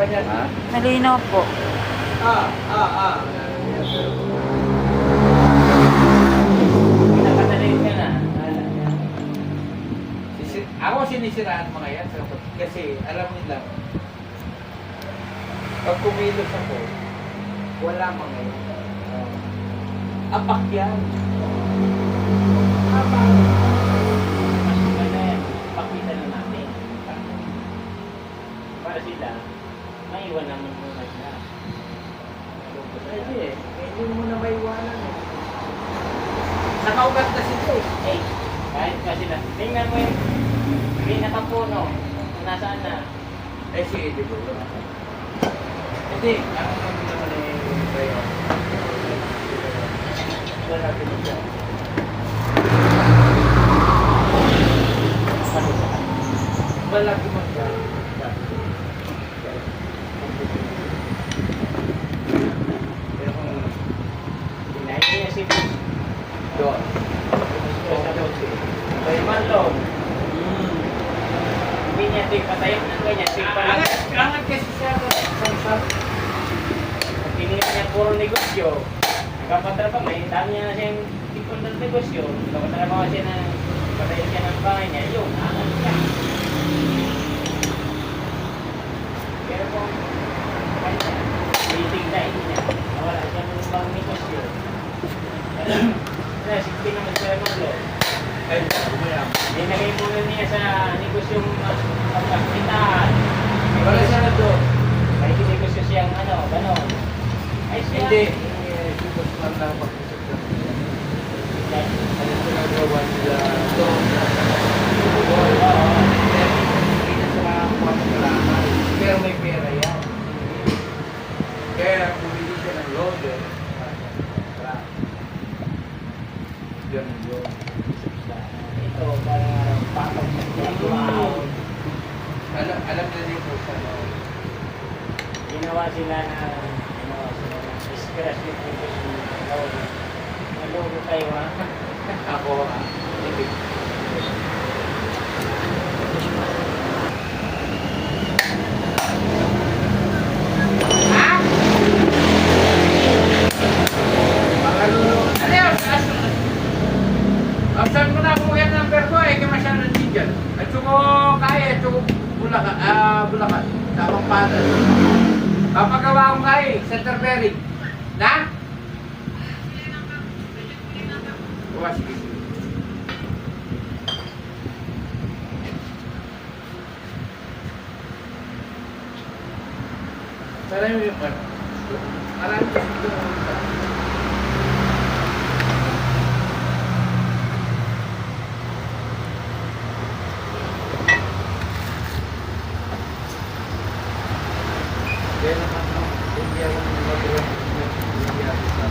ganyan. Ha? Malinaw po. Pinakatalayin ka na. Ako sinisiraan mga yan. Kasi alam nila, pag kumilos ako, wala mga yan. Apak yan. Apak. Mas maganda yan. Pakita na natin. Para sila, maiwan naman muna sila. Pwede eh. Hindi mo na maiwanan eh. Nakaugat na sila eh. Eh, kahit pa sila. Tingnan mo yung may nakapuno. Kung nasaan na. Eh si Eddie po. Hindi. Ano naman eh kayo? Wala natin mo siya. Malaki mo siya. Pero kung Pinahin niya si Bus. doon. Kay Marlon. Hindi niya tig patayin ng ganyan. Tig pala. Angat kasi siya sa Pinili niya puro negosyo. Nagkapatrabaho. May dami niya na siyang tipon ng negosyo. Nagkapatrabaho siya na patayin siya ng bahay niya. Yun, angat siya. Pero kung kanya, titigdain niya. Nawala siya ng ibang negosyo. Kaya, sige naman siya Marlon. ay umayam. Nilagay muna niya sa negosyong pagkakitaan. Wala siya na doon. May negosyo siyang gano'n. Ay siya. Hindi. Sipos man lang pag-isip na. Ano ginagawa nila doon? Hindi na sila kuha ng kalaman. Pero may pera yan. Kaya bumili siya ng loader. Ganun yun. Ito, parang patong wow. Alam na din po sa Ginawa sila na inspirasyon dito sa Nalogo tayo ha. ako. Ibig. Saan mo na kung yan number ko eh, kaya masyadong dyan. At suko kaya, suko Bulacan, tamang patas. Papagawa ko kaya, center bearing. Na? O, sige. Sana yung ano? Marami kasi ito. Kaya naman, hindi ako mag-run. Hindi ako sa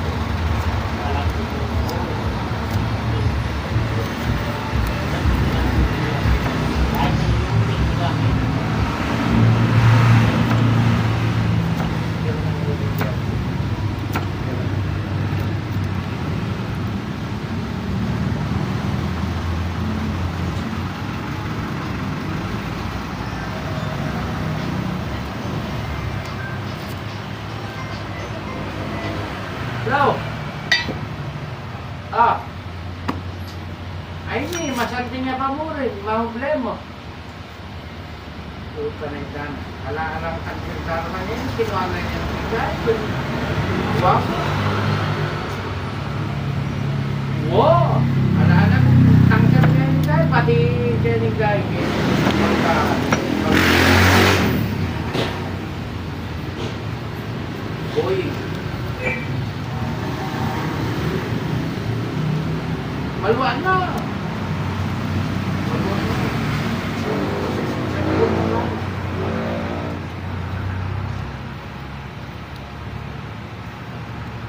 Hello? Ay ni, masalti niya pa mo rin, mahublemo. Puta na ikan. Ala-alang kansiltar man yan, kinuha na niya ng bigay. Wow! Wow! Ala-alang tangkar niya yung bigay, pati siya yung bigay. Uy! Maluan na! Maluan na!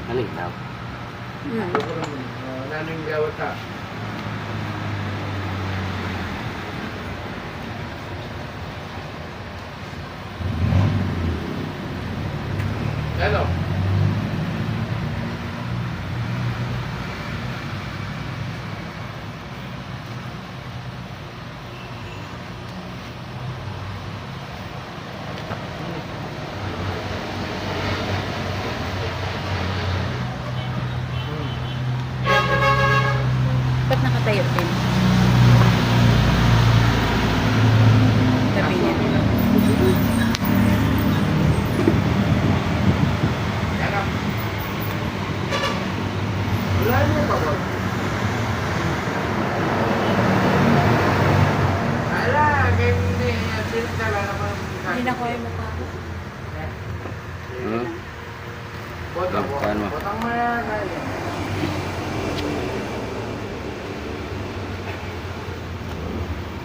Malinaw. Nanong gawat ka? Ano? tayo din. Tabi niya. Yan ang. Wala niya pa ba? Wala, kaya hindi. Sinitala naman. Hindi na ko yung mukha ko. Hmm? Botang mo. Saan mo? Botang mo yan. Kaya.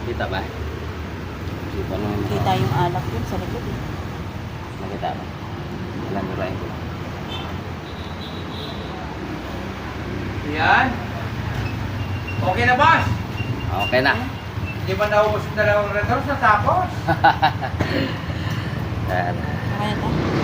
Kita ba? Kita mo. Kita yung alak dun sa likod. Eh. Nakita mo. Alam mo rin ko. Yan. Okay na, boss? Okay na. Hindi ba naubos yung dalawang retos na tapos? Yan. Okay na to.